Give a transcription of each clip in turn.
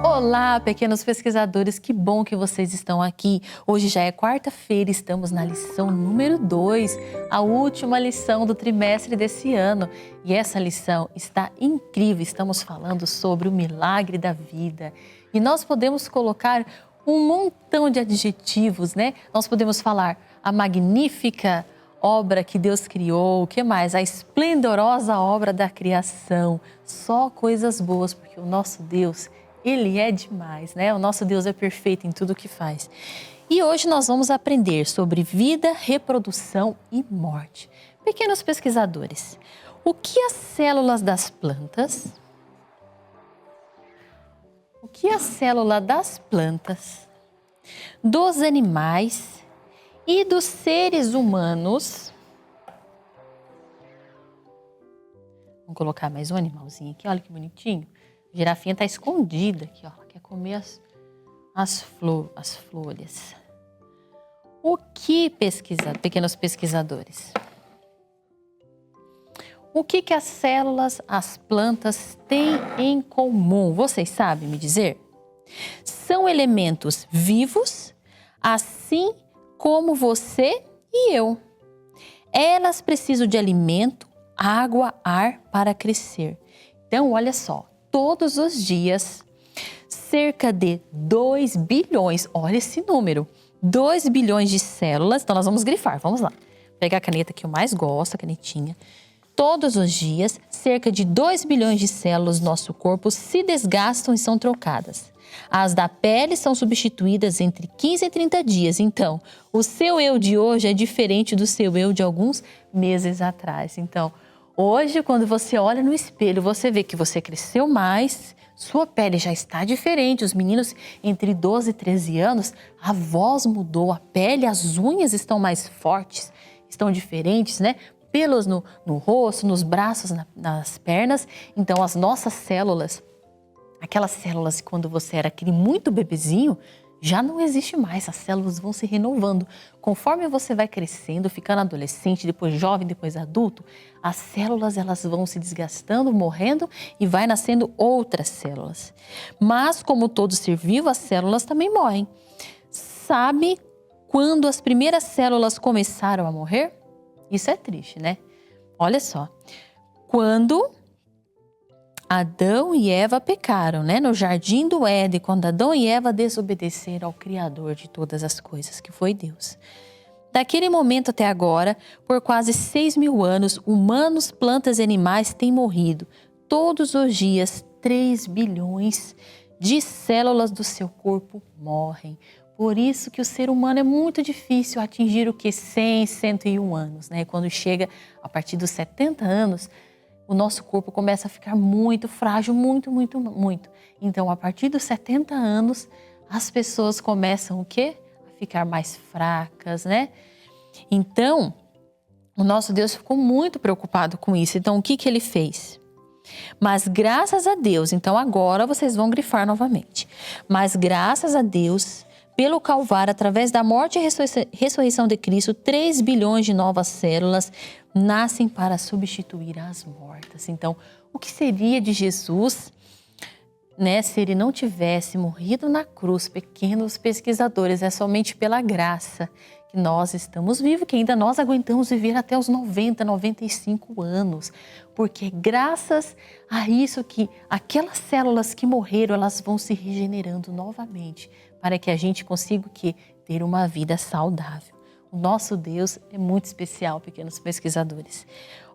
Olá, pequenos pesquisadores, que bom que vocês estão aqui. Hoje já é quarta-feira, estamos na lição número 2, a última lição do trimestre desse ano. E essa lição está incrível, estamos falando sobre o milagre da vida. E nós podemos colocar um montão de adjetivos, né? Nós podemos falar a magnífica obra que Deus criou, o que mais? A esplendorosa obra da criação. Só coisas boas, porque o nosso Deus, Ele é demais, né? O nosso Deus é perfeito em tudo o que faz. E hoje nós vamos aprender sobre vida, reprodução e morte. Pequenos pesquisadores, o que as células das plantas, dos animais e dos seres humanos. Vamos colocar mais um animalzinho aqui, olha que bonitinho. A girafinha está escondida aqui, ó. Ela quer comer as folhas. O que pequenos pesquisadores? O que as células, as plantas têm em comum? Vocês sabem me dizer? São elementos vivos, assim como você e eu. Elas precisam de alimento, água, ar para crescer. Então, olha só. Todos os dias, cerca de 2 bilhões, olha esse número, 2 bilhões de células, então nós vamos grifar, vamos lá. Vou pegar a caneta que eu mais gosto, a canetinha. Todos os dias, cerca de 2 bilhões de células do nosso corpo se desgastam e são trocadas. As da pele são substituídas entre 15 e 30 dias, então o seu eu de hoje é diferente do seu eu de alguns meses atrás, então hoje, quando você olha no espelho, você vê que você cresceu mais, sua pele já está diferente. Os meninos entre 12 e 13 anos, a voz mudou, a pele, as unhas estão mais fortes, estão diferentes, né? Pelos no rosto, nos braços, nas pernas. Então, as nossas células, aquelas células quando você era aquele muito bebezinho, já não existe mais, as células vão se renovando. Conforme você vai crescendo, ficando adolescente, depois jovem, depois adulto, as células elas vão se desgastando, morrendo e vai nascendo outras células. Mas como todo ser vivo, as células também morrem. Sabe quando as primeiras células começaram a morrer? Isso é triste, né? Olha só, quando Adão e Eva pecaram, né? No jardim do Éden, quando Adão e Eva desobedeceram ao Criador de todas as coisas, que foi Deus. Daquele momento até agora, por quase 6.000 anos, humanos, plantas e animais têm morrido. Todos os dias, 3 bilhões de células do seu corpo morrem. Por isso que o ser humano é muito difícil atingir o que? 100, 101 anos, né? Quando chega a partir dos 70 anos, o nosso corpo começa a ficar muito frágil, muito. Então, a partir dos 70 anos, as pessoas começam o quê? A ficar mais fracas, né? Então, o nosso Deus ficou muito preocupado com isso. Então, o que ele fez? Mas graças a Deus, então agora vocês vão grifar novamente. Mas graças a Deus, pelo Calvário, através da morte e ressurreição de Cristo, 3 bilhões de novas células nascem para substituir as mortas. Então, o que seria de Jesus, né, se ele não tivesse morrido na cruz? Pequenos pesquisadores, é somente pela graça que nós estamos vivos, que ainda nós aguentamos viver até os 90, 95 anos. Porque graças a isso que aquelas células que morreram, elas vão se regenerando novamente, para que a gente consiga ter uma vida saudável. O nosso Deus é muito especial, pequenos pesquisadores.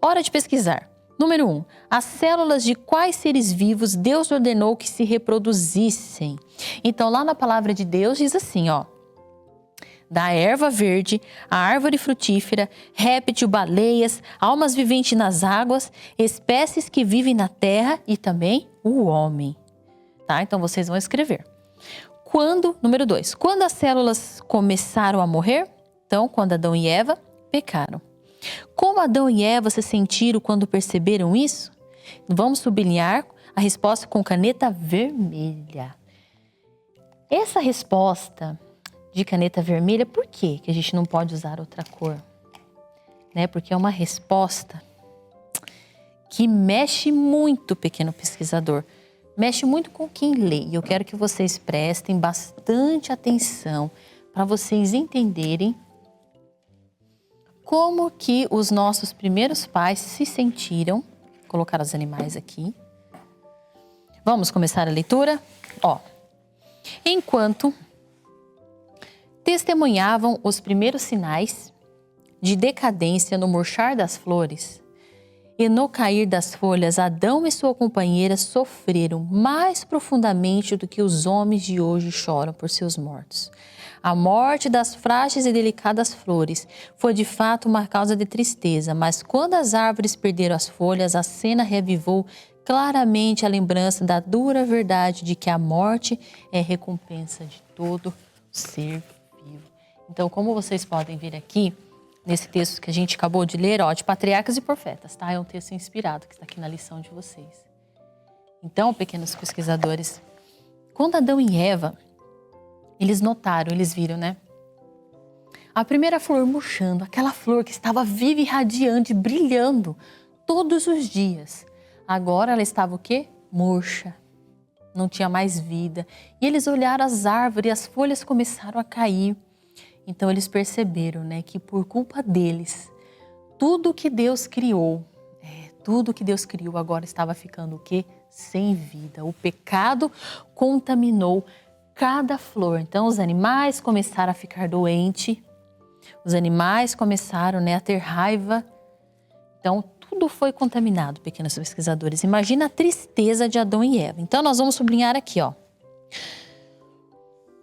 Hora de pesquisar. Número 1. As células de quais seres vivos Deus ordenou que se reproduzissem? Então, lá na palavra de Deus diz assim, ó. Da erva verde, a árvore frutífera, réptil, baleias, almas viventes nas águas, espécies que vivem na terra e também o homem. Tá? Então, vocês vão escrever. Número 2. Quando as células começaram a morrer? Então, quando Adão e Eva pecaram. Como Adão e Eva se sentiram quando perceberam isso? Vamos sublinhar a resposta com caneta vermelha. Essa resposta de caneta vermelha, por quê que a gente não pode usar outra cor? Né? Porque é uma resposta que mexe muito, pequeno pesquisador. mexe muito com quem lê. E eu quero que vocês prestem bastante atenção para vocês entenderem como que os nossos primeiros pais se sentiram. Vou colocar os animais aqui. Vamos começar a leitura? Enquanto testemunhavam os primeiros sinais de decadência no murchar das flores e no cair das folhas, Adão e sua companheira sofreram mais profundamente do que os homens de hoje choram por seus mortos. A morte das frágeis e delicadas flores foi de fato uma causa de tristeza, mas quando as árvores perderam as folhas, a cena reavivou claramente a lembrança da dura verdade de que a morte é recompensa de todo ser vivo. Então, como vocês podem ver aqui, nesse texto que a gente acabou de ler, de Patriarcas e Profetas, tá? É um texto inspirado que está aqui na lição de vocês. Então, pequenos pesquisadores, quando Adão e Eva, eles notaram, eles viram, né? A primeira flor murchando, aquela flor que estava viva e radiante, brilhando todos os dias. Agora ela estava o quê? Murcha. Não tinha mais vida. E eles olharam as árvores e as folhas começaram a cair. Então eles perceberam, né, que por culpa deles, tudo que Deus criou agora estava ficando o quê? Sem vida. O pecado contaminou cada flor. Então os animais começaram a ficar doentes, os animais começaram, né, a ter raiva. Então tudo foi contaminado, pequenos pesquisadores. Imagina a tristeza de Adão e Eva. Então nós vamos sublinhar aqui,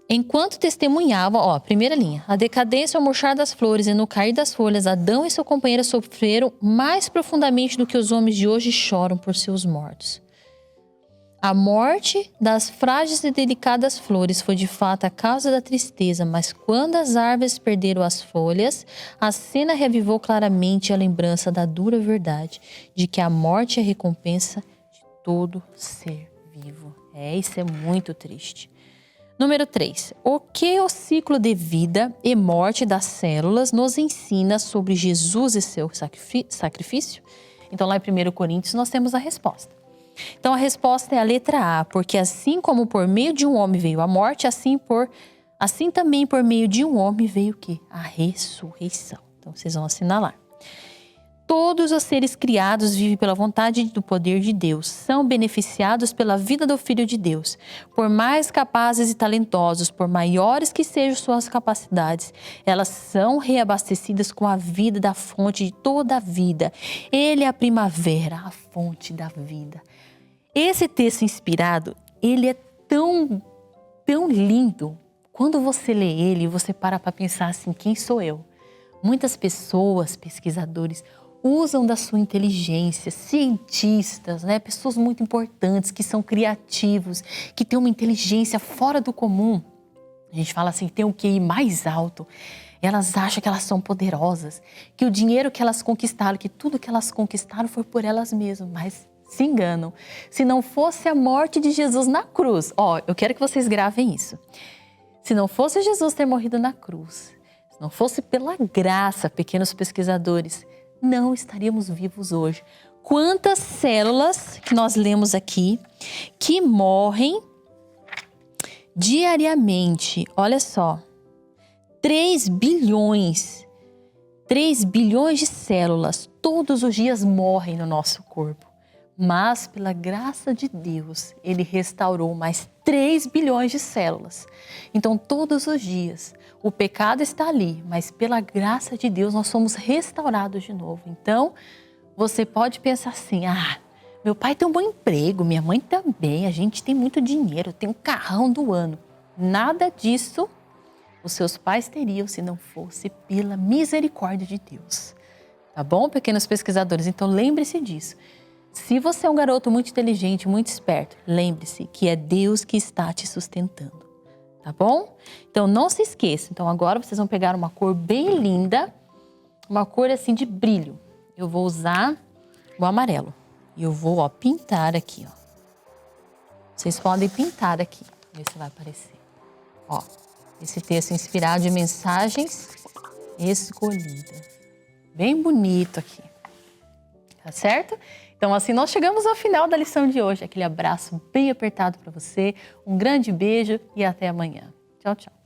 Enquanto testemunhavam, primeira linha, a decadência ao murchar das flores e no cair das folhas, Adão e sua companheira sofreram mais profundamente do que os homens de hoje choram por seus mortos. A morte das frágeis e delicadas flores foi de fato a causa da tristeza, mas quando as árvores perderam as folhas, a cena revivou claramente a lembrança da dura verdade de que a morte é a recompensa de todo ser vivo. Isso é muito triste. Número 3. O que o ciclo de vida e morte das células nos ensina sobre Jesus e seu sacrifício? Então, lá em 1 Coríntios, nós temos a resposta. Então, a resposta é a letra A, porque assim como por meio de um homem veio a morte, assim também por meio de um homem veio o quê? A ressurreição. Então, vocês vão assinalar. Todos os seres criados vivem pela vontade e do poder de Deus, são beneficiados pela vida do Filho de Deus. Por mais capazes e talentosos, por maiores que sejam suas capacidades, elas são reabastecidas com a vida da fonte de toda a vida. Ele é a primavera, a fonte da vida. Esse texto inspirado, ele é tão lindo. Quando você lê ele, você para pensar assim, quem sou eu? Muitas pessoas, pesquisadores, usam da sua inteligência, cientistas, né? Pessoas muito importantes, que são criativos, que têm uma inteligência fora do comum. A gente fala assim, tem um QI mais alto. Elas acham que elas são poderosas, que o dinheiro que elas conquistaram, que tudo que elas conquistaram foi por elas mesmas, mas se enganam. Se não fosse a morte de Jesus na cruz, eu quero que vocês gravem isso. Se não fosse Jesus ter morrido na cruz, se não fosse pela graça, pequenos pesquisadores, não estaríamos vivos hoje. Quantas células que nós lemos aqui que morrem diariamente? Olha só, 3 bilhões de células todos os dias morrem no nosso corpo. Mas pela graça de Deus, Ele restaurou mais 3 bilhões de células. Então todos os dias o pecado está ali, mas pela graça de Deus nós somos restaurados de novo. Então você pode pensar assim, meu pai tem um bom emprego, minha mãe também, a gente tem muito dinheiro, tem um carrão do ano. Nada disso os seus pais teriam se não fosse pela misericórdia de Deus. Tá bom, pequenos pesquisadores? Então lembre-se disso. Se você é um garoto muito inteligente, muito esperto, lembre-se que é Deus que está te sustentando, tá bom? Então não se esqueça. Então agora vocês vão pegar uma cor bem linda, uma cor assim de brilho. Eu vou usar o amarelo e eu vou, pintar aqui, Vocês podem pintar aqui, ver se vai aparecer. Esse texto inspirado de mensagens escolhidas. Bem bonito aqui. tá certo? Então, assim, nós chegamos ao final da lição de hoje. Aquele abraço bem apertado para você, um grande beijo e até amanhã. Tchau, tchau.